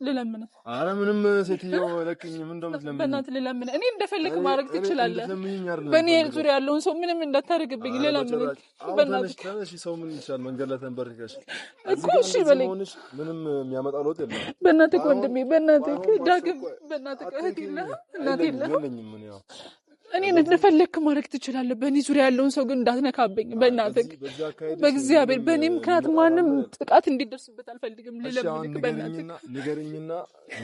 ልለምን አረ ምንም ሴትዮ ለቅኝ ምን እንደምትለምን በእናትህ ልለምን እኔ እንደፈለክ ማድረግ ትችላለህ በእኔ ዙሪያ ያለውን ሰው ምንም እንዳታረግብኝ ልለምን በእናትህ ከነሽ ሰው ምን ይችላል መንገድ ላይ ተንበርከሽ እኮ እሺ በለኝ ምንም የሚያመጣ ለውጥ የለም በእናትህ ወንድሜ በእናትህ ዳግም በእናትህ እህቴና እናቴና እኔ እንደፈለክ ማድረግ ትችላለህ በእኔ ዙሪያ ያለውን ሰው ግን እንዳትነካብኝ በእናትህ በእግዚአብሔር በእኔ ምክንያት ማንም ጥቃት እንዲደርስበት አልፈልግም ልለምንክ በእናትህ ንገረኝና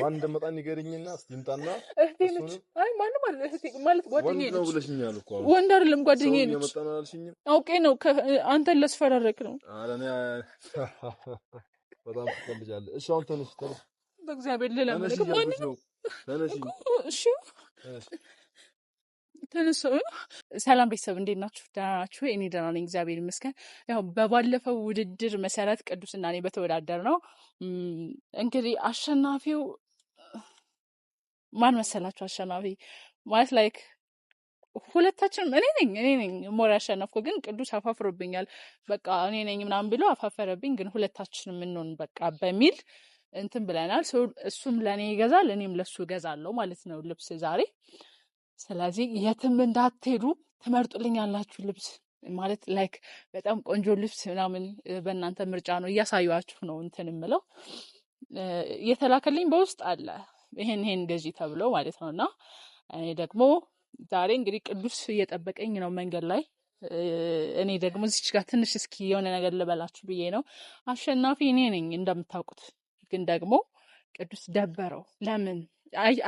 ማን እንደመጣ ንገረኝና እስኪምጣና እህቴ ነች አይ ማንም አለ እህቴ ማለት ጓደኛዬ ነች ብለሽኛል እኮ ወንድ አይደለም ጓደኛዬ ነች አውቄ ነው አንተን ለስፈራረክ ነው ኧረ እኔ በጣም ትፈልጃለህ እሺ አሁን ተነሽ በእግዚአብሔር ልለምንክ ማን ነው ተነሽ እሺ ተነሳው ሰላም ቤተሰብ እንዴት ናችሁ? ደህና ናችሁ? እኔ ደህና ነኝ እግዚአብሔር ይመስገን። ያው በባለፈው ውድድር መሰረት ቅዱስና እኔ በተወዳደር ነው እንግዲህ አሸናፊው ማን መሰላችሁ? አሸናፊ ማለት ላይክ ሁለታችንም እኔ ነኝ ሞር ያሸነፍኩ ግን ቅዱስ አፋፍሮብኛል። በቃ እኔ ነኝ ምናምን ብሎ አፋፈረብኝ። ግን ሁለታችንም እንሆን በቃ በሚል እንትን ብለናል። እሱም ለኔ ይገዛል እኔም ለሱ እገዛለሁ ማለት ነው ልብስ ዛሬ። ስለዚህ የትም እንዳትሄዱ ትመርጡልኛላችሁ ልብስ ማለት ላይክ በጣም ቆንጆ ልብስ ምናምን በእናንተ ምርጫ ነው እያሳዩአችሁ ነው እንትን የምለው የተላከልኝ በውስጥ አለ ይሄን ገዢ ተብሎ ማለት ነውና እኔ ደግሞ ዛሬ እንግዲህ ቅዱስ እየጠበቀኝ ነው መንገድ ላይ እኔ ደግሞ እዚች ጋር ትንሽ እስኪ የሆነ ነገር ልበላችሁ ብዬ ነው አሸናፊ እኔ ነኝ እንደምታውቁት ግን ደግሞ ቅዱስ ደበረው ለምን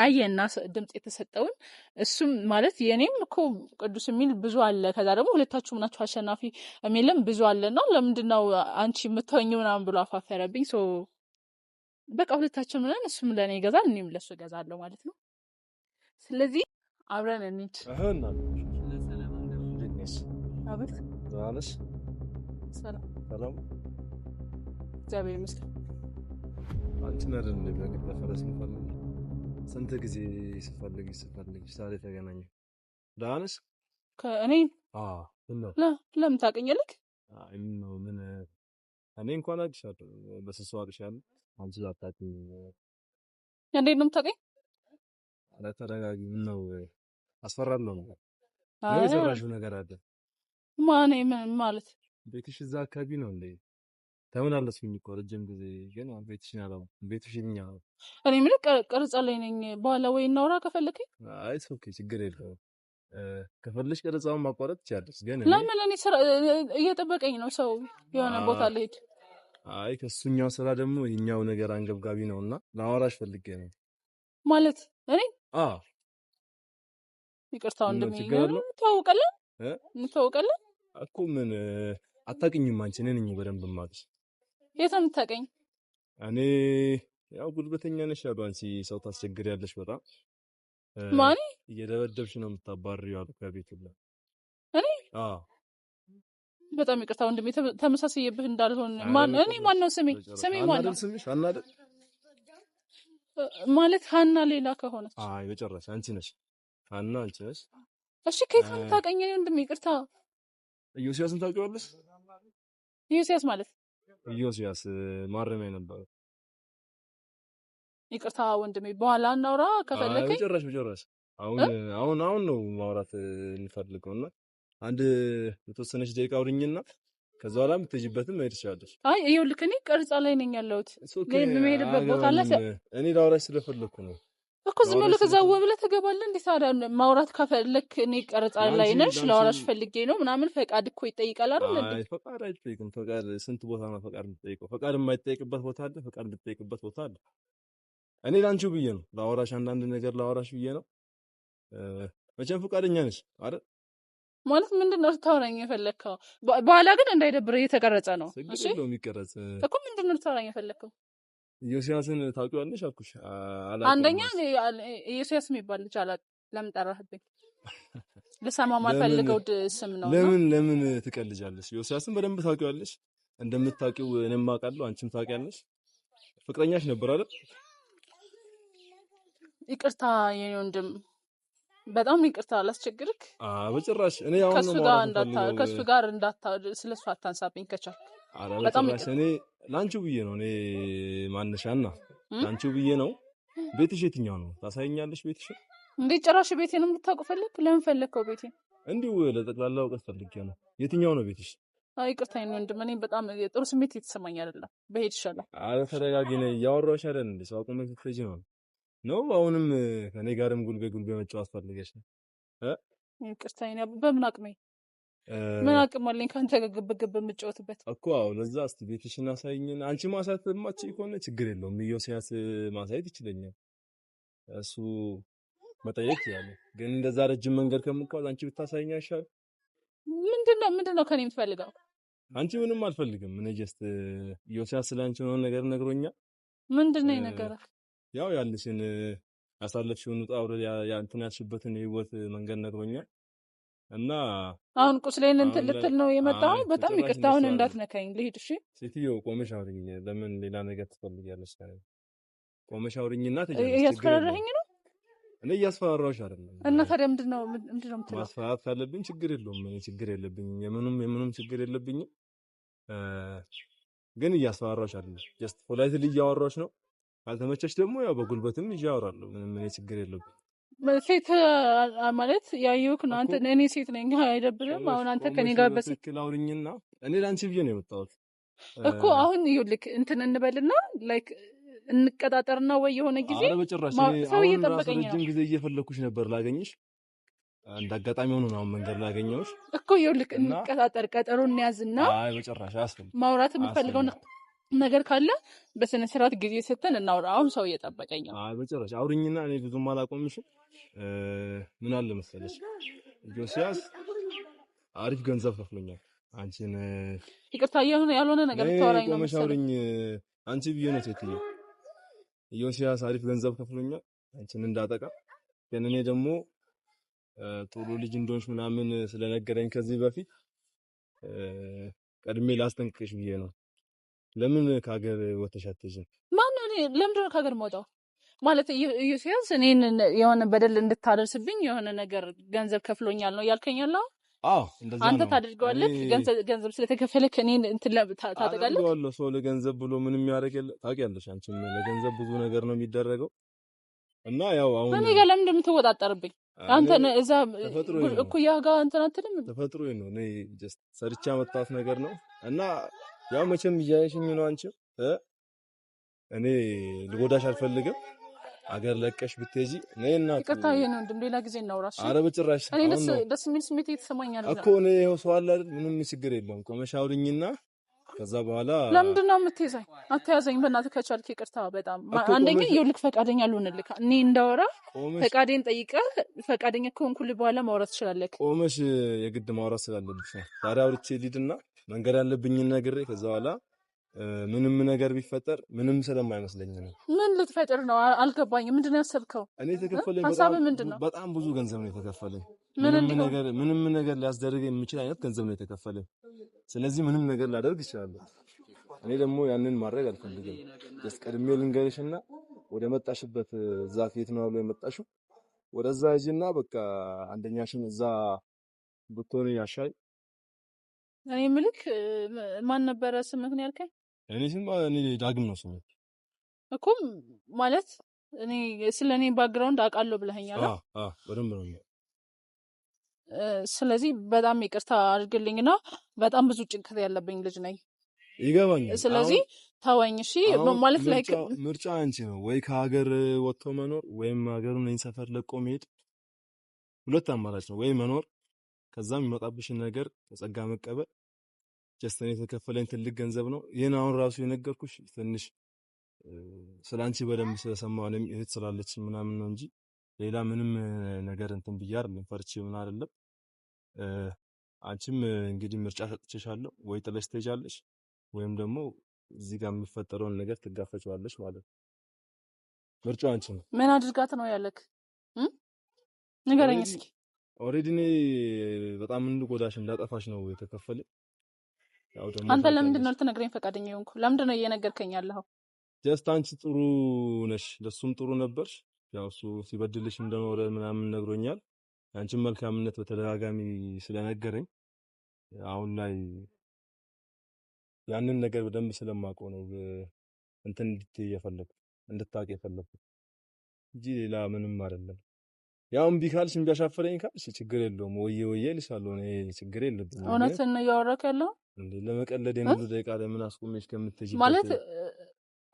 አየና ድምጽ የተሰጠውን እሱም ማለት የኔም እኮ ቅዱስ የሚል ብዙ አለ ከዛ ደግሞ ሁለታችሁም ናችሁ አሸናፊ የሚልም ብዙ አለና ለምንድነው አንቺ የምትሆኚው ምናምን ብሎ አፋፈረብኝ በቃ ሁለታችንም ነን እሱም ለኔ ይገዛል እኔም ለሱ እገዛለሁ ማለት ነው ስለዚህ አብረን እንሂድ አቤት ሰላም እግዚአብሔር ይመስገን አንቺ ነህ እንደሚያገኝ ለፈረስ እንፈልግ ስንት ጊዜ ስፈልግ ዛሬ ተገናኘ ዳንስ ከእኔ ለምን ታውቀኛለህ አይ ነው ምን እኔ እንኳን አግሻለሁ በስሱ አግሻለሁ አንቺ አታውቂኝ እንዴት ነው የምታውቀኝ አረ ተረጋጊ ምን ነው አስፈራለሁ ነገር ነው የሰራሽው ነገር አለ ማን ማለት ቤትሽ እዛ አካባቢ ነው እንዴ ተመላለስኩኝ እኮ ረጅም ጊዜ ግን ቤትሽን አላው ቤትሽኛ እኔ ምን ቀርጻ ላይ ነኝ በኋላ ወይ እናውራ ከፈለከኝ አይ ኦኬ ችግር የለውም ከፈለሽ ቀርጻውን ማቋረጥ ይቻላል ግን ለምን እኔ ስራ እየጠበቀኝ ነው ሰው የሆነ ቦታ ልሄድ አይ ከሱኛው ስራ ደግሞ የኛው ነገር አንገብጋቢ ነውና ላወራሽ ፈልጌ ነው ማለት እኔ ይቅርታው እንደሚገርም ተዋውቀለን እኮ ምን አታውቂኝም አንቺ ነኝ በደንብ ማጥሽ የት ነው የምታውቀኝ እኔ ያው ጉልበተኛ ነሽ ያሉ አንቺ ሰው ታስቸግሪያለሽ በጣም ማን እየደበደብሽ ነው የምታባሪው አሉ ከቤት ሁላ እኔ በጣም ይቅርታ ወንድሜ ተመሳሳይብህ እንዳልሆን ማን ነው ስሜ ማን ነው ስምሽ አናደ ማለት ሀና ሌላ ከሆነች አይ በጨረሰ አንቺ ነሽ ሀና አንቺ ነሽ እሺ ከየት ነው የምታውቀኝ ወንድሜ ይቅርታ ኢዮስያስን ታውቂዋለሽ ኢዮስያስ ማለት ኢዮስያስ ማረሚያ ነበር ይቅርታ ወንድሜ በኋላ እናውራ ከፈለከኝ በጨረሽ አሁን ነው ማውራት እንፈልገውና አንድ የተወሰነች ደቂቃ አውሪኝና ከዛ በኋላ የምትሄጂበትም መሄድ ትችላለሽ አይ ይኸውልህ እኔ ቀርጻ ላይ ነኝ ያለሁት ግን የምሄድበት ቦታ አለ እኔ ላውራሽ ስለፈለኩ ነው እኮ ዝም ብለህ ከዛው ብለህ ትገባለህ እንዴ ታዲያ ማውራት ከፈለክ እኔ ቀርጻ ላይ ነሽ ላውራሽ ፈልጌ ነው ምናምን ፈቃድ እኮ ይጠይቃል አይደል እንዴ አይ ፈቃድ አይጠይቅም ፈቃድ ስንት ቦታ ነው ፈቃድ የምትጠይቀው ፈቃድ የማይጠይቅበት ቦታ አለ ፈቃድ የምትጠይቅበት ቦታ አለ እኔ ላንቺው ብዬ ነው ላወራሽ አንዳንድ ነገር ላወራሽ ብዬ ነው መቼም ፈቃደኛ ነሽ አይደል ማለት ምንድነው ታወራኝ የፈለከው በኋላ ግን እንዳይደብር እየተቀረጸ ነው እሺ ነው የሚቀረጽ እኮ ምንድነው ታወራኝ የፈለከው ኢዮስያስን ታውቂዋለሽ አልኩሽ አንደኛ ኢዮስያስ የሚባል ልጅ አላ ለምን ጠራህብኝ ለሰማ ማልፈልገው ስም ነው ለምን ትቀልጃለሽ ኢዮስያስን በደንብ ታውቂዋለሽ እንደምታውቂው እኔም አውቃለሁ አንቺም ታውቂያለሽ ፍቅረኛሽ ነበር አይደል ይቅርታ የኔ ወንድም በጣም ይቅርታ አላስቸግርክ በጭራሽ እኔ ያው ነው ከሱ ጋር ስለሱ አታንሳብኝ ከቻልክ በጣም እኔ ላንቺው ብዬ ነው እኔ ማንሻና ላንቺው ብዬ ነው። ቤትሽ የትኛው ነው? ታሳይኛለሽ ቤትሽ? እንዴ ጭራሽ ቤቴንም ልታውቅ ፈለክ? ለምን ፈለከው ቤቴን? እንዲሁ ለጠቅላላ እውቀት ፈልጌ ነው። የትኛው ነው ቤትሽ? አይ ይቅርታ የኔ ወንድም፣ እኔ በጣም ጥሩ ስሜት እየተሰማኝ አይደለም። በሄድ ይሻላል። አረ ተረጋጊ። ነይ እያወራሁሽ አይደል እንዴ? ሰው አቁመሽ ስትሄጂ ነው አሁንም ከኔ ጋርም ጉልቤ መጫወት ፈልገሽ ነው? ይቅርታ የኔ በምን አቅሜ ምን አቅም አለኝ ካንተ ጋር ግብግብ የምጫወትበት እኮ? አዎ ለዛ እስቲ ቤትሽን አሳይኝና አንቺ ማሳየት የማትችይ ከሆነ ችግር የለውም። ኢዮስያስ ማሳየት ይችለኛል። እሱ መጠየቅ ያለ ግን እንደዛ ረጅም መንገድ ከምትጓዝ አንቺ ብታሳይኝ አይሻልም? ምንድነው ከኔ የምትፈልገው? አንቺ ምንም አልፈልግም። እኔ ጀስት ኢዮስያስ ስላንቺ ነው ነገር ነግሮኛል። ምንድነው የነገረህ? ያው ያልሽን ያሳለፍሽውን ውጣ ውረድ እንትን ያልሽበትን የህይወት መንገድ ነግሮኛል። እና አሁን ቁስሌን እንትን ልትል ነው የመጣው? በጣም ይቅርታ፣ አሁን እንዳትነካኝ ልሂድ። እሺ ሴትዮ ቆመሽ አውሪኝ። ለምን ሌላ ነገር ትፈልጊያለሽ? ቆመሽ አውሪኝና እያስፈራራኸኝ ነው? እኔ እያስፈራራሁሽ አይደለም። እና ታዲያ ምንድነው የምትለው? ማስፈራራት ካለብኝ ችግር የለውም። እኔ ችግር የለብኝም። የምኑም ችግር የለብኝም። ግን እያስፈራራሁሽ አይደለም። ጀስት ፖላይትሊ እያወራሁሽ ነው። ካልተመቸሽ ደግሞ ያው በጉልበትም ይዤ አወራለሁ። ምንም እኔ ችግር የለብኝም። ሴት ማለት ያየሁህ ነው አንተ። እኔ ሴት ነኝ አይደብርም? አሁን አንተ ከኔ ጋር በትክክል አውሪኝና እኔ ላንቺ ብዬ ነው የመጣሁት እኮ። አሁን ይኸውልህ እንትን እንበልና ላይክ እንቀጣጠርና ወይ የሆነ ጊዜ ሰው እየጠበቀኝ ነው። ረጅም ጊዜ እየፈለኩሽ ነበር ላገኝሽ። እንዳጋጣሚ ሆኖ ነው መንገድ ላገኘሁሽ እኮ። ይኸውልህ እንቀጣጠር፣ ቀጠሮ እንያዝና አይ በጭራሽ አያስፈልግም። ማውራት የምትፈልገው ነገር ካለ በስነ ስርዓት ጊዜ ሰተን እናውራ። አሁን ሰው እየጠበቀኝ ነው። አይ በጭራሽ አውሪኝና እኔ ብዙም አላቆምሽም። ምን አለ መሰለሽ ኢዮስያስ አሪፍ ገንዘብ ከፍሎኛል አንቺን። ይቅርታ ያልሆነ ነገር ታወራኝ ነው መሰለኝ። አንቺ ብዬ ነው ሴትዮ። ኢዮስያስ አሪፍ ገንዘብ ከፍሎኛል አንቺን እንዳጠቃ። ግን እኔ ደግሞ ጥሩ ልጅ እንደሆንሽ ምናምን ስለነገረኝ ከዚህ በፊት ቀድሜ ላስጠንቅቅሽ ብዬ ነው። ለምን ከሀገር ወተሽ አትሄጂም? ማነው? እኔ ለምንድን ነው ከሀገር የምወጣው? ማለት ኢዮስያስ እኔን የሆነ በደል እንድታደርስብኝ የሆነ ነገር ገንዘብ ከፍሎኛል ነው ያልከኛል? አዎ እንደዛ ነው። አንተ ታደርገዋለህ? ገንዘብ ስለተከፈለክ እኔን እንትን ታጠቃለህ? አዎ ሰው ለገንዘብ ብሎ ምንም ያደርግ የለ። ታውቂያለሽ አንቺም ለገንዘብ ብዙ ነገር ነው የሚደረገው። እና ያው አሁን እኔ ጋር ለምን እንደምትወጣጠርብኝ አንተ እዛ እኩያ ጋር እንትን አትልም? ተፈጥሮዬ ነው። እኔ ጀስት ሰርቻ መጣት ነገር ነው። እና ያው መቼም እያየሽኝ ነው አንቺ። እኔ ልጎዳሽ አልፈልግም። አገር ለቀሽ ብትሄጂ ነይና ይቅርታ፣ ይሄ ነው እንደም ሌላ ጊዜ እናውራሽ። ኧረ በጭራሽ እኔ ደስ የሚል ስሜት እየተሰማኝ አይደለም እኮ። እኔ ይኸው ሰው አለ አይደል? ምንም ችግር የለውም። ቆመሽ አውሪኝና ከዛ በኋላ ለምንድን ነው የምትይዘኝ? አትያዘኝ በእናትህ ከቻልክ። ይቅርታ በጣም አንደኛ ይኸውልህ ፈቃደኛ ልሆንልህ። እኔ እንዳወራ ፈቃዴን ጠይቀህ ፈቃደኛ ከሆንኩልህ በኋላ ማውራት ትችላለህ። ቆመሽ የግድ ማውራት ስላለብሽ ዛሬ አውርቼ ልሂድና መንገድ ያለብኝን ነግሬ ከዛ በኋላ ምንም ነገር ቢፈጠር ምንም ስለማይመስለኝ ነው። ምን ልትፈጥር ነው? አልገባኝም። ምንድን ነው ያሰብከው? እኔ የተከፈለኝ በጣም ብዙ ገንዘብ ነው የተከፈለኝ። ምንም ነገር ሊያስደርግ የሚችል አይነት ገንዘብ ነው የተከፈለኝ። ስለዚህ ምንም ነገር ላደርግ እችላለሁ። እኔ ደግሞ ያንን ማድረግ አልፈልግም። ጀስት ቀድሜ ልንገርሽና ወደ መጣሽበት እዛ ከየት ነው ብሎ የመጣሽው ወደዛ ሂጂና በቃ አንደኛሽን እዛ ብትሆን ያሻል። እኔ ምልክ ማን ነበረ ስምህ ነው ያልከኝ? እኔ ዳግም ነው ስሜ እኮ። ማለት እኔ ስለኔ ባክግራውንድ አውቃለሁ ብለኸኛል። በደንብ ነው። ስለዚህ በጣም ይቅርታ አድርግልኝና በጣም ብዙ ጭንቀት ያለብኝ ልጅ ነኝ። ይገባኛል። ስለዚህ ተወኝ እሺ። ማለት ላይክ ምርጫ አንቺ ነው ወይ ከሀገር ወጥቶ መኖር ወይም ሀገሩን ነኝ ሰፈር ለቆ መሄድ። ሁለት አማራጭ ነው። ወይ መኖር ከዛም የሚመጣብሽን ነገር ተጸጋ መቀበል። ጀስተን የተከፈለኝ ትልቅ ገንዘብ ነው። ይሄን አሁን ራሱ የነገርኩሽ ትንሽ ስላንቺ በደንብ ስለሰማሁ ነው እህት ስላለች ምናምን ነው እንጂ ሌላ ምንም ነገር እንትን ብዬ አይደለም፣ ፈርቼ ምን አይደለም። አንቺም እንግዲህ ምርጫ ሰጥቼሻለሁ። ወይ ጥለሽ ትሄጃለሽ ወይም ደግሞ እዚህ ጋር የሚፈጠረውን ነገር ትጋፈጫለሽ ማለት ነው። ምርጫው አንቺ ነው። ምን አድርጋት ነው ያለክ? ንገረኝ እስኪ። ኦሬዲ እኔ በጣም እንድጎዳሽ እንዳጠፋሽ ነው የተከፈለኝ። ያው ደግሞ አንተ ለምንድን ነው ልትነግረኝ ፈቃደኛ ሆንኩ? ለምንድን ነው እየነገርከኝ ያለኸው? ጀስት አንቺ ጥሩ ነሽ፣ ለሱም ጥሩ ነበርሽ። ያው እሱ ሲበድልሽ እንደኖረ ምናምን ነግሮኛል። አንቺም መልካምነት በተደጋጋሚ ስለነገረኝ አሁን ላይ ያንን ነገር በደንብ ስለማውቀው ነው እንትን እንድትይ የፈለኩት። እንድታውቂ የፈለኩት እንጂ ሌላ ምንም አይደለም። ያው እምቢ ካልሽ እምቢ አሻፈረኝ ካልሽ ችግር የለውም ወዬ ወዬ እልሻለሁ። እኔ ችግር የለብኝም። እውነትን ነው እያወራክ ያለው እንዴ ለመቀለድ የሙሉ ደቂቃ ለምን አስቆመሽ ከምትሄጂበት ማለት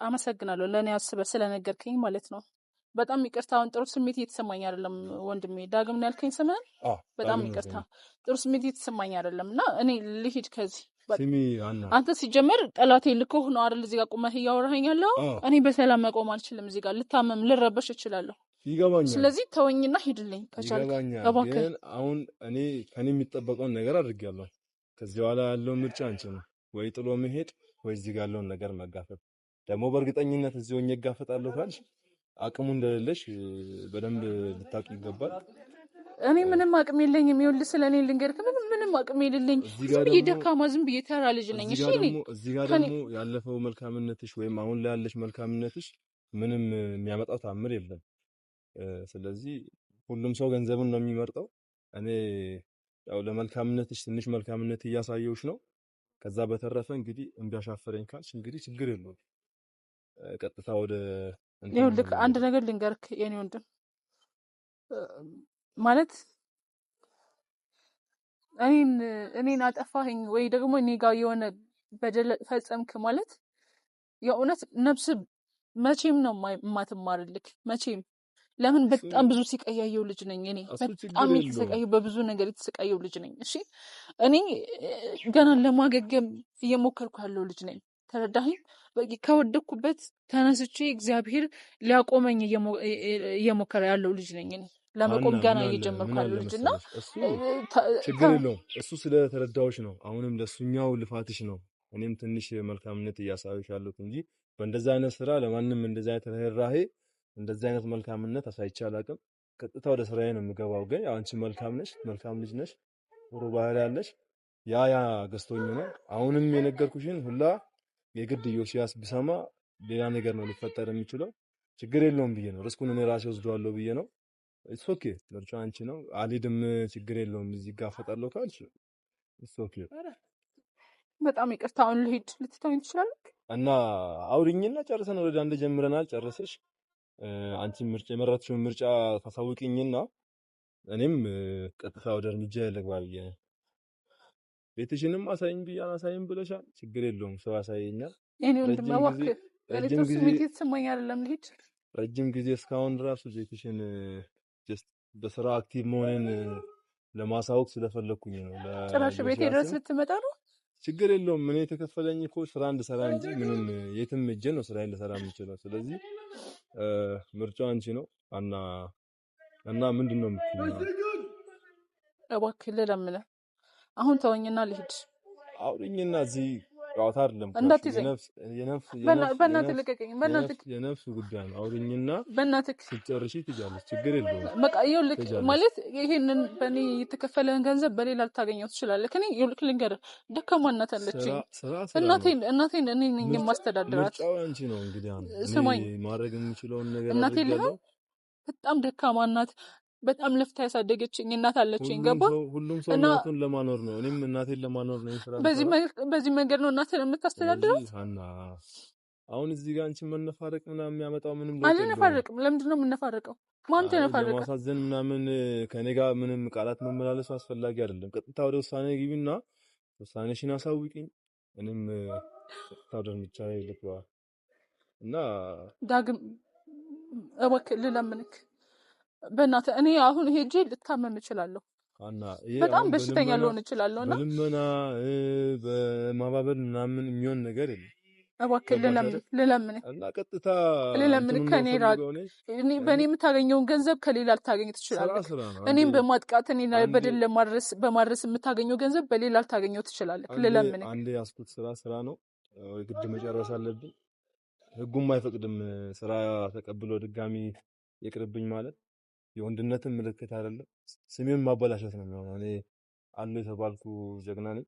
አመሰግናለሁ ለእኔ አስበህ ስለነገርከኝ ማለት ነው። በጣም ይቅርታ። አሁን ጥሩ ስሜት እየተሰማኝ አይደለም ወንድሜ። ዳግም ነው ያልከኝ ስምህን? በጣም ይቅርታ። ጥሩ ስሜት እየተሰማኝ አይደለም እና እኔ ልሂድ ከዚህ። ስሚ አና አንተ ሲጀመር ጠላቴ ልኮህ ነው አይደል እዚህ ጋር ቁመህ እያወራኸኝ ያለው? እኔ በሰላም መቆም አልችልም። እዚህ ጋር ልታመም ልረበሽ እችላለሁ። ይገባኛል። ስለዚህ ተወኝና ሂድልኝ ከቻልክ። ይገባኛል። ግን አሁን እኔ ከኔ የሚጠበቀውን ነገር አድርጌያለሁ። ከዚህ በኋላ ያለው ምርጫ አንቺ ነው። ወይ ጥሎ መሄድ ወይ እዚህ ጋር ያለውን ነገር መጋፈጥ። ደግሞ በእርግጠኝነት እዚህ ሆኜ እጋፈጣለሁ ካልሽ አቅሙ እንደሌለሽ በደንብ ልታውቂ ይገባል። እኔ ምንም አቅም የለኝም። ይኸውልህ ስለኔ ልንገርህ፣ ምንም አቅም የለኝ። ዝም ብዬ ደካማ፣ ዝም ብዬ ተራ ልጅ ነኝ። እሺ እዚህ ጋር ደግሞ ያለፈው መልካምነትሽ ወይም አሁን ላይ ያለሽ መልካምነትሽ ምንም የሚያመጣው ታምር የለም። ስለዚህ ሁሉም ሰው ገንዘቡን ነው የሚመርጠው። እኔ ያው ለመልካምነትሽ ትንሽ መልካምነት እያሳየሁሽ ነው። ከዛ በተረፈ እንግዲህ እምቢ አሻፈረኝ ካልሽ እንግዲህ ችግር የለውም። ቀጥታ ወደ ይኸውልህ አንድ ነገር ልንገርክ የኔ ወንድም፣ ማለት እኔን አጠፋኸኝ ወይ ደግሞ እኔ ጋር የሆነ በደል ፈጸምክ ማለት የእውነት ነፍስ መቼም ነው የማትማርልክ መቼም። ለምን በጣም ብዙ ሲቀያየው ልጅ ነኝ እኔ። በጣም የተሰቃየው በብዙ ነገር የተሰቃየው ልጅ ነኝ። እሺ እኔ ገና ለማገገም እየሞከርኩ ያለው ልጅ ነኝ። ተረዳኸኝ? ከወደኩበት ተነስቼ እግዚአብሔር ሊያቆመኝ እየሞከረ ያለው ልጅ ነኝ እኔ። ለመቆም ገና እየጀመርኩ ያለው ልጅና ችግር የለውም። እሱ ስለተረዳሁሽ ነው። አሁንም ለሱኛው ልፋትሽ ነው እኔም ትንሽ መልካምነት እያሳየሁሽ ያለሁት እንጂ በእንደዛ አይነት ስራ ለማንም እንደዛ አይነት ርህራሄ እንደዛ አይነት መልካምነት አሳይቼ አላውቅም። ቀጥታ ወደ ስራዬ ነው የምገባው። ግን አንቺ መልካም ነሽ፣ መልካም ልጅ ነሽ፣ ጥሩ ባህሪ ያለሽ ያ ገዝቶኝ ነው። አሁንም የነገርኩሽን ሁላ የግድ ዮሲያስ ቢሰማ ሌላ ነገር ነው ሊፈጠር የሚችለው። ችግር የለውም ብዬ ነው ርስኩን እኔ ራሴ ወስደዋለሁ ብዬ ነው። ኢትስ ኦኬ ምርጫው አንቺ ነው። አልሄድም ችግር የለውም እዚህ ጋር እጋፈጣለሁ ካልሽ ኢትስ ኦኬ። በጣም ይቅርታ። አሁን ልሂድ፣ ልትተውኝ ትችላለህ? እና አውሪኝና ጨርሰን ወደ አንድ ጀምረናል። ጨርሰሽ አንቺ ምርጫ የመረጥሽውን ምርጫ ታሳውቂኝና እኔም ቀጥታ ወደ እርምጃ ልግባ ብዬ ነው። ቤትሽንም አሳይኝ ብዬ አላሳይም ብለሻል። ችግር የለውም ሰው ያሳየኛል። እኔ ወንድም እባክህ ረጅም ጊዜ የተሰማኝ አይደለም ልሂድ። ረጅም ጊዜ እስካሁን ድረስ ቤትሽን ጀስት በስራ አክቲቭ መሆኔን ለማሳወቅ ስለፈለኩኝ ነው። ጭራሽ ቤቴ ድረስ ልትመጣ ነው? ችግር የለውም። እኔ የተከፈለኝ እኮ ስራ እንድሰራ እንጂ ምንም የትም እጄ ነው ስራ ልሰራ የምችለው። ስለዚህ ምርጫው አንቺ ነው። እና ምንድነው የምትይው? እባክህ ልለምንህ አሁን ተወኝና ልሂድ። አውሪኝና እዚህ ጨዋታ አይደለም። በእናትህ ልቀቀኝ። የነፍስ ጉዳይ ነው። አውሪኝና በእናትህ ስትጨርሺ ትጃለሽ። ችግር የለውም። በቃ ይኸውልህ ማለት ይሄንን በእኔ የተከፈለህን ገንዘብ በሌላ ልታገኘው ትችላለህ። እኔ ይኸውልህ ልንገርህ፣ ደካማ እናት አለችኝ። እናቴን እኔ ነኝ የማስተዳድራት። ምርጫው አንቺ ነው። እንግዲህ ስማኝ፣ ማድረግ የምችለውን ነገር እናቴ ልህም በጣም ደካማ እናት፣ በጣም ለፍታ ያሳደገችኝ እናት አለችኝ። ገባ? ሁሉም ሰው እናቱን ለማኖር ነው። እኔም እናቴን ለማኖር ነው። በዚህ መንገድ ነው እናቴን የምታስተዳድረው። አሁን እዚህ ጋር አንቺ መነፋረቅ ምናምን የሚያመጣው ምንም ለውጥ የለውም። አልነፋረቅም። ለምንድን ነው የምነፋረቀው? ማን ተነፋረቀ? ለማሳዘን ምናምን ከኔ ጋር ምንም ቃላት መመላለሱ አስፈላጊ አይደለም። ቀጥታ ወደ ውሳኔ ግቢና ውሳኔሽን አሳውቂኝ። እኔም ቀጥታ ወደ እርምጃ ልግባ እና ዳግም እባክህ ልለምንክ በእናትህ። እኔ አሁን ሄጄ ልታመም እችላለሁ። በጣም በሽተኛ ልሆን እችላለሁ እና በልመና በማባበል ምናምን የሚሆን ነገር የለም። እባክህ ልለምንህ እና ቀጥታ ልለምንህ ከኔ ራቅ። በእኔ የምታገኘውን ገንዘብ ከሌላ ልታገኝ ትችላለህ። እኔም በማጥቃት እኔ በደል በማድረስ የምታገኘው ገንዘብ በሌላ ልታገኘው ትችላለህ። ልለምንህ። አንዴ ያስኩት ስራ ነው፣ ግድ መጨረስ አለብኝ። ህጉም አይፈቅድም ስራ ተቀብሎ ድጋሚ ይቅርብኝ ማለት። የወንድነትን ምልክት አይደለም። ስሜን ማበላሸት ነው የሚሆነው። እኔ አሉ የተባልኩ ጀግና ነኝ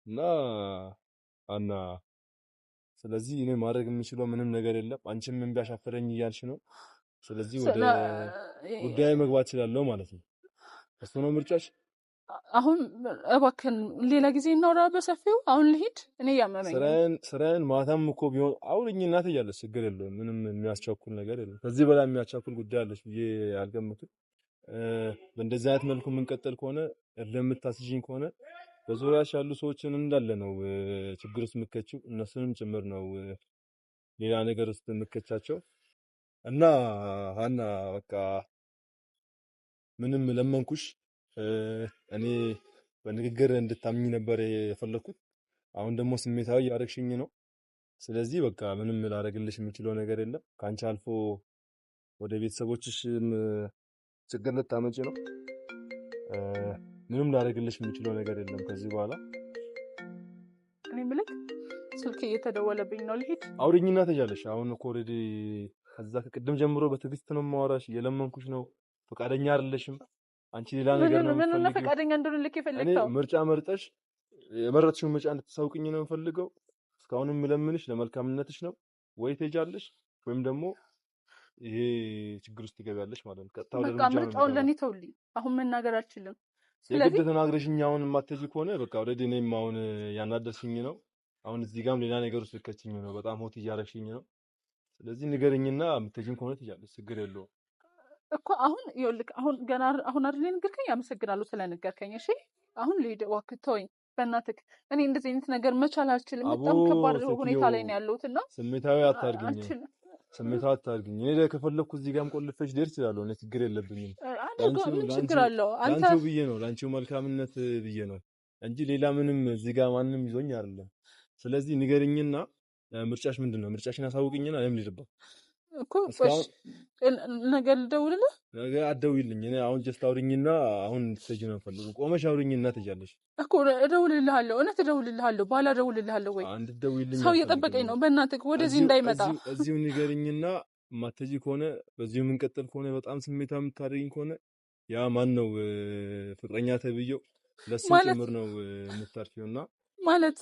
እና ስለዚህ እኔ ማድረግ የምችለው ምንም ነገር የለም። አንቺም ምን ቢያሻፈረኝ እያልሽ ነው። ስለዚህ ወደ ጉዳይ መግባት እችላለሁ ማለት ነው። እሱ ነው ምርጫሽ? አሁን እባክህን ሌላ ጊዜ እናውራ በሰፊው። አሁን ልሂድ፣ እኔ ያመመኝ ስራዬን ማታም እኮ ቢሆን አውሪኝ እናት እያለች ችግር የለውም። ምንም የሚያስቸኩል ነገር የለም። ከዚህ በላይ የሚያስቸኩል ጉዳይ አለች ብዬ አልገምትም። በእንደዚህ አይነት መልኩ የምንቀጥል ከሆነ ለምታስይኝ ከሆነ በዙሪያሽ ያሉ ሰዎችን እንዳለ ነው ችግር ውስጥ የምከችው፣ እነሱንም ጭምር ነው ሌላ ነገር ውስጥ የምከቻቸው እና ሀና በቃ ምንም ለመንኩሽ። እኔ በንግግር እንድታምኝ ነበር የፈለኩት። አሁን ደግሞ ስሜታዊ ያደረግሽኝ ነው። ስለዚህ በቃ ምንም ላደርግልሽ የምችለው ነገር የለም። ካንቺ አልፎ ወደ ቤተሰቦችሽ ችግር ልታመጪ ነው። ምንም ላደርግልሽ የምችለው ነገር የለም ከዚህ በኋላ። እኔ ምልክ ስልክ እየተደወለብኝ ነው፣ ልሂድ። አውሪኝና ትያለሽ። አሁን እኮ ኦልሬዲ ከዛ ከቅድም ጀምሮ በትዕግስት ነው የማወራሽ፣ እየለመንኩሽ ነው። ፈቃደኛ አይደለሽም። አንቺ ሌላ ነገር ነው የምትፈልጊው። ምን ፈቃደኛ እንደሆነ ልክ የፈለግከው እኔ ምርጫ መርጠሽ የመረጥሽውን ምርጫ እንድትሳውቅኝ ነው የምፈልገው። እስካሁንም የምለምንሽ ለመልካምነትሽ ነው። ወይ ትሄጃለሽ ወይም ደግሞ ይሄ ችግር ውስጥ ትገቢያለሽ ማለት ነው። ቀጥታ ወደ በቃ ምርጫውን ለኔ ተውልኝ። አሁን መናገር አልችልም። ስለዚህ ተናግረሽኝ አሁን የማትሄጂ ከሆነ በቃ ኦልሬዲ እኔም አሁን ያናደርሽኝ ነው። አሁን እዚህ ጋርም ሌላ ነገር ውስጥ ልከችኝ ነው። በጣም ሆት እያረግሽኝ ነው። ስለዚህ ንገረኝና የምትሄጂም ከሆነ ትሄጃለሽ፣ ችግር የለውም እኮ። አሁን ይኸውልህ፣ አሁን ገና አሁን አይደል ንገርከኝ። አመሰግናለሁ ስለነገርከኝ። እሺ አሁን ልሂድ፣ እባክህ ተወኝ በእናትህ። እኔ እንደዚህ አይነት ነገር መቻል አልችልም። በጣም ከባድ ሁኔታ ላይ ነው ያለሁት እና ስሜታዊ አታርግኝ፣ ስሜታዊ አታርግኝ። እኔ ከፈለኩ እዚህ ጋርም ቆልፈሽ ደርስ ይላል። እኔ ችግር የለብኝም። ምን ችግር አለው? ላንቺው ብዬ ነው፣ ላንቺው መልካምነት ብዬ ነው እንጂ ሌላ ምንም እዚህ ጋር ማንም ይዞኝ አይደለም። ስለዚህ ንገርኝና ምርጫሽ ምንድነው? ምርጫሽን አሳውቅኝና እኔም ልሂድበት እኮ። ነገ ልደውልልህ? ነገ አትደውይልኝ። እኔ አሁን ጀስት አውሪኝና አሁን ትሰጂ ነው ፈልጉ። ቆመሽ አውሪኝና ትያለሽ እኮ። እደውልልሃለሁ፣ እውነት እደውልልሃለሁ። በኋላ እደውልልሃለሁ። ወይ እንድትደውይልኝ ሰው እየጠበቀኝ ነው። በእናትህ ወደዚህ እንዳይመጣ እዚሁ ንገርኝና ማትሄጂ ከሆነ በዚሁ የምንቀጥል ከሆነ በጣም ስሜታዊ የምታደርጊኝ ከሆነ ያ ማን ነው ፍቅረኛ ተብዬው ለሱ ጭምር ነው የምታርፊውና ማለት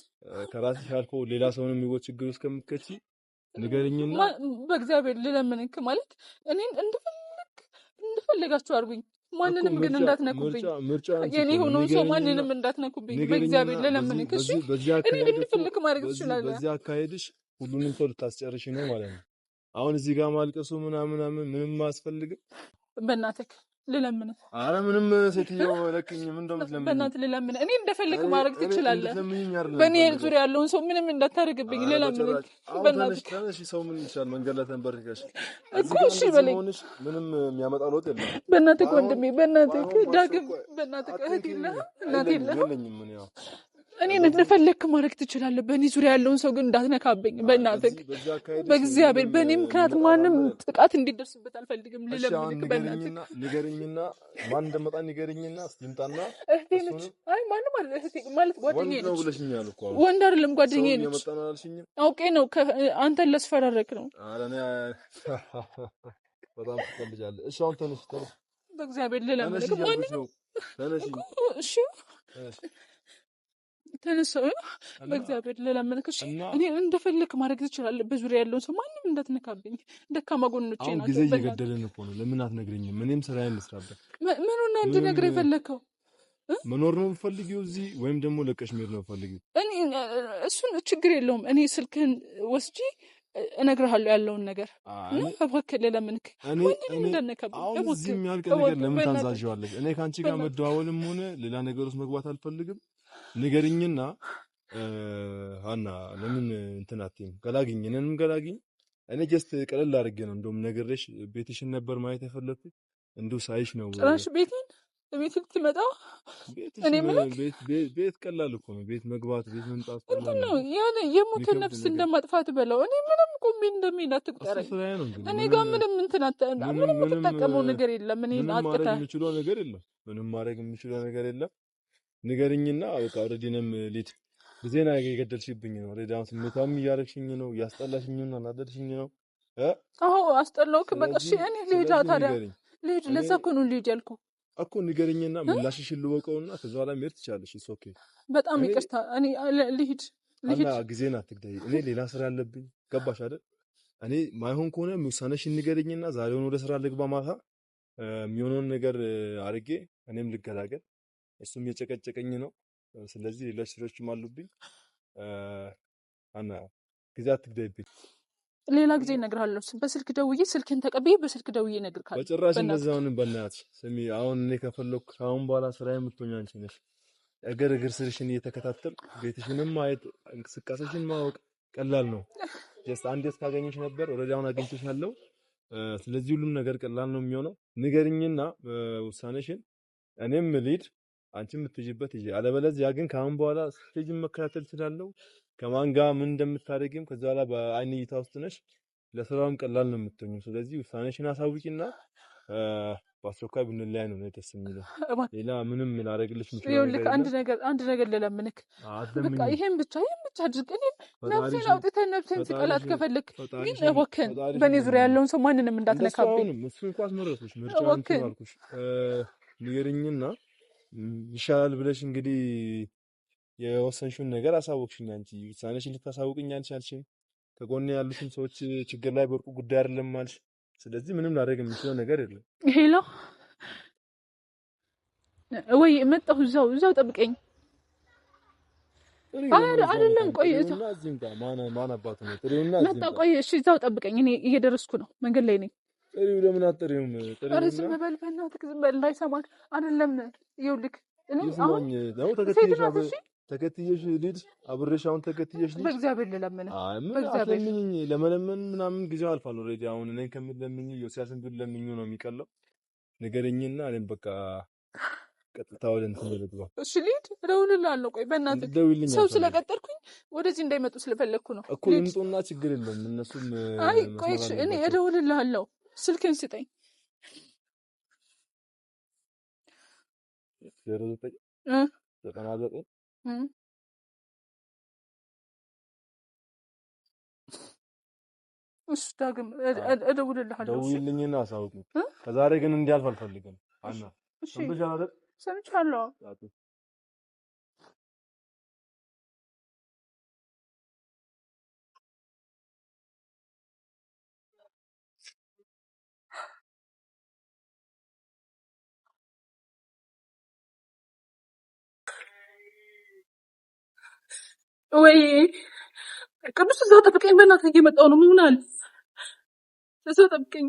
ከራስሽ አልፎ ሌላ ሰውንም የሚወጥ ችግር ውስጥ ከምትከቺ ንገርኝና በእግዚአብሔር ልለምንክ። ማለት እኔን እንደፈለጋችሁ አድርጉኝ። ማንንም ግን እንዳትነኩብኝ። የኔ ሆኖ ሰው ማንንም እንዳትነኩብኝ በእግዚአብሔር ልለምንክ። እሺ እኔ እንደፈለክ ማድረግ ትችላለህ። በዚህ አካሄድሽ ሁሉንም ሰው ልታስጨርሽ ነው ማለት ነው። አሁን እዚህ ጋር ማልቀሱ ምንም አያስፈልግም። በእናትህ ልለምን። አረ ምንም ሴትዮ ለክኝ ምን እንደምትለምን በእናትህ ልለምን። እኔ እንደፈለክ ማድረግ ትችላለህ። በእኔ ዙሪያ ያለውን ሰው ምንም እንዳታደርግብኝ ልለምን። በእናትህ ከነሽ ሰው ምን ይችላል? መንገድ ላይ ተንበርከሽ እኮ እሺ በለኝ። ምንም የሚያመጣ ለውጥ የለም። በእናትህ ወንድሜ፣ በእናትህ ዳግም፣ በእናትህ እህቴ የለህ እናቴ የለህ። እኔን እንደፈለክ ማድረግ ትችላለህ። በእኔ ዙሪያ ያለውን ሰው ግን እንዳትነካብኝ በእናትህ። በእግዚአብሔር በእኔ ምክንያት ማንም ጥቃት እንዲደርስበት አልፈልግም። ልለምንክ በእናትህ ንገረኝና ማን እንደመጣ ንገረኝና እስኪምጣና እህቴ ነች። አይ ማንም አለ እህቴ ማለት ጓደኛዬ ነች። ወንድ አይደለም ጓደኛዬ ነች። አውቄ ነው አንተን ላስፈራረክ ነው። ኧረ እኔ በጣም ትፈልጃለህ። እሺ አሁን ተነሽ። በእግዚአብሔር ልለምንክ ማንም ተነሽ። እሺ ተነሳው። በእግዚአብሔር ልለምንክ። እሺ እኔ እንደፈለክ ማድረግ ትችላለህ። በዙሪያ ያለውን ሰው ማንም እንዳትነካብኝ። ደካማ ጎኖቼ ናቸው። አሁን ጊዜ እየገደልን እኮ ነው። ለምን አትነግረኝም? እኔም ስራዬን ልስራበት። ምን ነው እንድነግርህ የፈለከው? መኖር ነው የምፈልጊው እዚህ ወይም ደግሞ ለቀሽ መሄድ ነው የምፈልጊው? እኔ እሱን ችግር የለውም። እኔ ስልክህን ወስጄ እነግርሃለሁ ያለውን ነገር። እባክህ ልለምንክ ማንንም እንዳትነካብኝ። አሁን እዚህ የሚያልቅ ነገር ለምን ታንዛዥዋለሽ? እኔ ከአንቺ ጋር መደዋወልም ሆነ ሌላ ነገር ውስጥ መግባት አልፈልግም። ንገሪኝና ሀና ለምን እንትን አትይም? ገላግኝ፣ እኔንም ገላግኝ። እኔ ጀስት ቀለል አድርጌ ነው እንደውም ነገርሽ። ቤትሽን ነበር ማየት የፈለኩት እንደው ሳይሽ ነው። ጭራሽ ቤት ልትመጣ? እኔ ምን ቤት ቀላል እኮ ነው። ቤት መግባት ቤት መምጣት እንትን ነው ያለ የሞተ ነፍስ እንደማጥፋት በለው። እኔ ምንም ቆሜ እንደሚል አትቁጠረኝ። እኔ ጋር ምንም እንትን ምንም የምትጠቀመው ነገር የለም። እኔ ማድረግ የምችለው ነገር የለም። ምንም ማድረግ የምችለው ነገር የለም። ንገርኝና በቃ ኦልሬዲ እኔም ልሂድ። ጊዜና የገደልሽብኝ ነው። ኦልሬዲ አሁን ስሜታም እያረግሽኝ ነው፣ እያስጠላሽኝ ነው፣ አናደድሽኝ ነው። አዎ አስጠላውክ። በቃ እሺ እኔ ልሂድ። ታዲያ ልሂድ። ለዛ እኮ ነው ልሂድ ያልኩህ እኮ። ንገርኝና ምላሽሽን ልወቀውና ከዛ በኋላ መሄድ ትችያለሽ። እሱ ኦኬ። በጣም ይቅርታ። እኔ ልሂድ። እና ጊዜና አትግደይ። እኔ ሌላ ስራ አለብኝ። ገባሽ አይደል? እኔ ማይሆን ከሆነ ውሳኔሽን ንገርኝና ዛሬውን ወደ ስራ ልግባ። ማታ የሚሆነውን ነገር አድርጌ እኔም ልገላገል። እሱም የጨቀጨቀኝ ነው። ስለዚህ ሌሎች ስራዎችም አሉብኝ። አና ጊዜ አትግደይብኝ። ሌላ ጊዜ እነግርሃለሁ። በስልክ ደውዬ ስልክን ተቀብዬ በስልክ ደውዬ እነግርሃለሁ። በጭራሽ እንደዛ አሁንም በእናትሽ ስሚ። አሁን እኔ ከፈለኩ አሁን በኋላ ስራዬ የምትሆኛ አንቺ ነሽ። እግር ስርሽን እየተከታተል ቤትሽንም ማየት እንቅስቃሴሽን ማወቅ ቀላል ነው። ጀስት አንዴ እስካገኘሽ ነበር ኦልሬዲ አሁን አግኝቼሻለሁ። ስለዚህ ሁሉም ነገር ቀላል ነው የሚሆነው። ንገሪኝና ውሳኔሽን እኔም ልሂድ አንቺም የምትይዥበት ይዤ፣ አለበለዚያ ግን ከአሁን በኋላ ስቴጅን መከታተል እችላለሁ። ከማን ጋር ምን እንደምታደርጊም ከዛ በኋላ በአይን እይታ ውስጥ ነሽ። ለስራውም ቀላል ነው የምትሆኚው። ስለዚህ ውሳኔሽን አሳውቂና በአስቸኳይ ብንለያይ ነው ደስ የሚለው። ሌላ ምንም ላደርግልሽ የምችለው ነገር አንድ ነገር ልለምንክ። በቃ ይሄን ብቻ አድርግ። ነፍሴን አውጥተህ ነፍሴን ስቀላት ከፈለክ ግን እባክህን በእኔ ዙሪያ ያለውን ሰው ማንንም እንዳትነካብኝ። እሱ እንኳን አስመረጥኩሽ ምርጫውን አልኩሽ። ንገሪኝና ይሻላል ብለሽ እንግዲህ የወሰንሽውን ነገር አሳወቅሽኝ። አንቺ ውሳኔሽን ልታሳውቅኝ አልቻልሽም። ከጎኔ ያሉትን ሰዎች ችግር ላይ በርቁ ጉዳይ አይደለም አልሽ። ስለዚህ ምንም ላደርግ የምችለው ነገር የለም። ሄሎ ወይ መጣሁ። እዛው ጠብቀኝ። አይደለም ቆይ፣ እዚህም ጋር ማን አባቱ ነው? ጥሪውና መጣ። ቆይ እሺ፣ እዛው ጠብቀኝ። እኔ እየደረስኩ ነው፣ መንገድ ላይ ነኝ። ጥሪው ለምን አትጠሪውም? ኧረ ዝም በል በእናትህ፣ ዝም በል እንዳይሰማክ። አይደለም ይኸውልህ፣ እኔ አሁን ነው ተከትዬሽ ልሂድ፣ አብሬሽ አሁን ተከትዬሽ ልሂድ። በእግዚአብሔር ልለምንህ። በእግዚአብሔር ለመለመን ምናምን ጊዜው አልፏል ኦልሬዲ። አሁን እኔን ከምትለምኝ ዮሲያስን ብትለምኙ ነው የሚቀለው። ንገረኝና እኔም በቃ ቀጥታ ወደ እንትን ልግባ። እሺ ልሂድ፣ እደውልልሃለሁ። ቆይ በእናትህ ሰው ስለቀጠርኩኝ ወደዚህ እንዳይመጡ ስለፈለግኩ ነው እኮ። ይምጡና ችግር የለውም እነሱም። አይ ቆይ እኔ እደውልልሃለሁ። ስልክን ስጠኝ። 0999 እሺ ዳግም እደውልልሃለሁ። ደውይልኝና አሳውቅኝ። ከዛሬ ግን እንዲያልፍ አልፈልግም። አና እሺ ሰምቻለሁ። ወይ ቅዱስ እዛው ጠብቀኝ፣ በእናትህ እየመጣሁ ነው። ምን ሆናል? እዛው ጠብቀኝ።